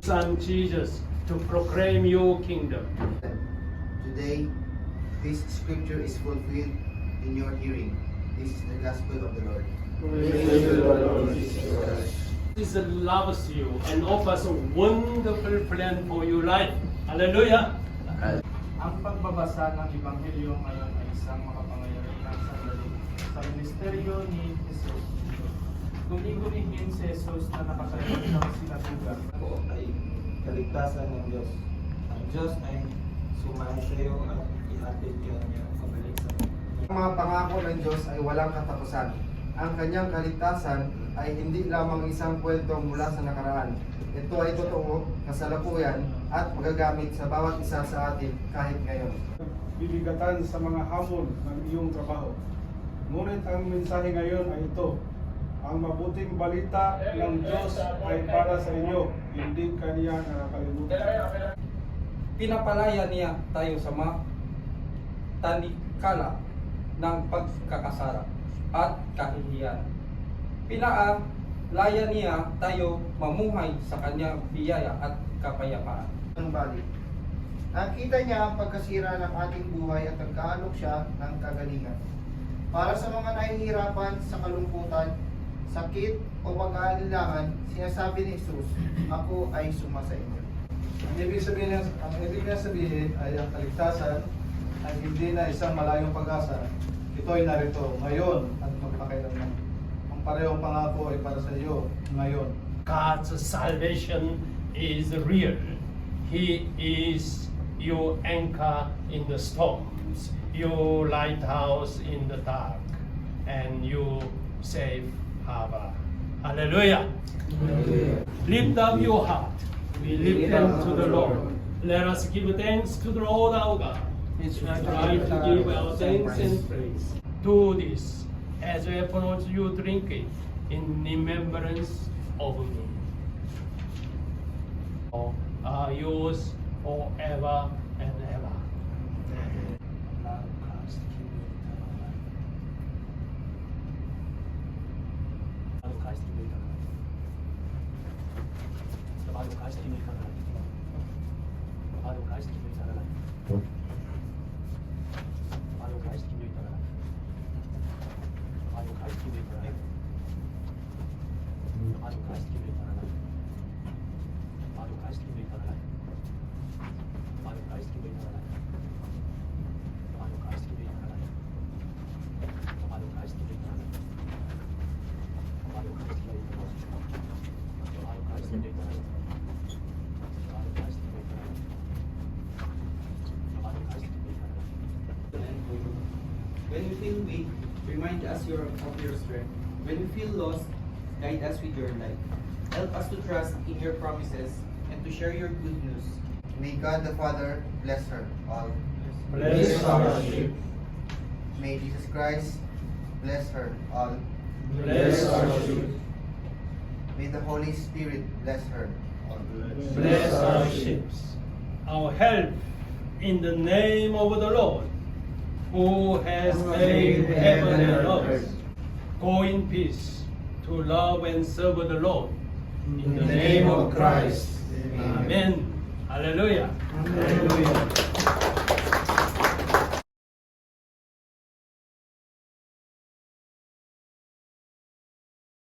Son Jesus, to proclaim your kingdom. Today, this scripture is fulfilled in your hearing. This is the gospel of the Lord. Praise the Lord Jesus Christ. Jesus loves you and offers a wonderful plan for your life. Hallelujah! Ang pagbabasa ng Ebanghelyo ngayon ay isang makapangyarihang sandali sa ministeryo ni Jesus. Guni-gunihin si Jesus na nakatayo sa sinagoga. Ako ay kaligtasan ng Diyos. Ang Diyos ay sumasayo at ihatid ka niya pabalik sa iyo. Ang mga pangako ng Diyos ay walang katapusan. Ang kanyang kaligtasan ay hindi lamang isang kwento mula sa nakaraan. Ito ay totoo, kasalukuyan, at magagamit sa bawat isa sa atin kahit ngayon. Bibigatan sa mga hamon ng iyong trabaho. Ngunit ang mensahe ngayon ay ito. Ang mabuting balita ng Diyos ay para sa inyo, hindi kaniya nakakalimutan. Pinapalaya niya tayo sa mga tanikala ng pagkakasara at kahihiyan. Pinaalaya niya tayo mamuhay sa kanyang biyaya at kapayapaan. Ng balik. Nakita niya ang pagkasira ng ating buhay at nagkaalok siya ng kagalingan. Para sa mga nahihirapan sa kalungkutan, sakit o pag-aalinlangan, sinasabi ni Jesus, ako ay sumasa inyo. Ang ibig niya sabihin ay ang kaligtasan ay hindi na isang malayong pag-asa. Ito ay narito ngayon at magpakailanman. Ang parehong pangako ay para sa iyo ngayon. God's salvation is real. He is your anchor in the storms, your lighthouse in the dark, and your safe harbor. Hallelujah! Lift up your heart. We lift up to the Lord. Let us give thanks to the Lord our God. It's right to give our thanks and praise. Do this as often as you drink it in remembrance of me. Are yours forever and ever. When we feel weak, remind us of your strength. When we feel lost, guide us with your light. Help us to trust in your promises and to share your good news. May God the Father bless her all. Bless our ship. May Jesus Christ bless her all. Bless our ship. May the Holy Spirit bless her all. Bless our ships. Our help in the name of the Lord, who has made heaven and earth. Go in peace to love and serve the Lord. In the name of Christ. Amen. Hallelujah. Hallelujah.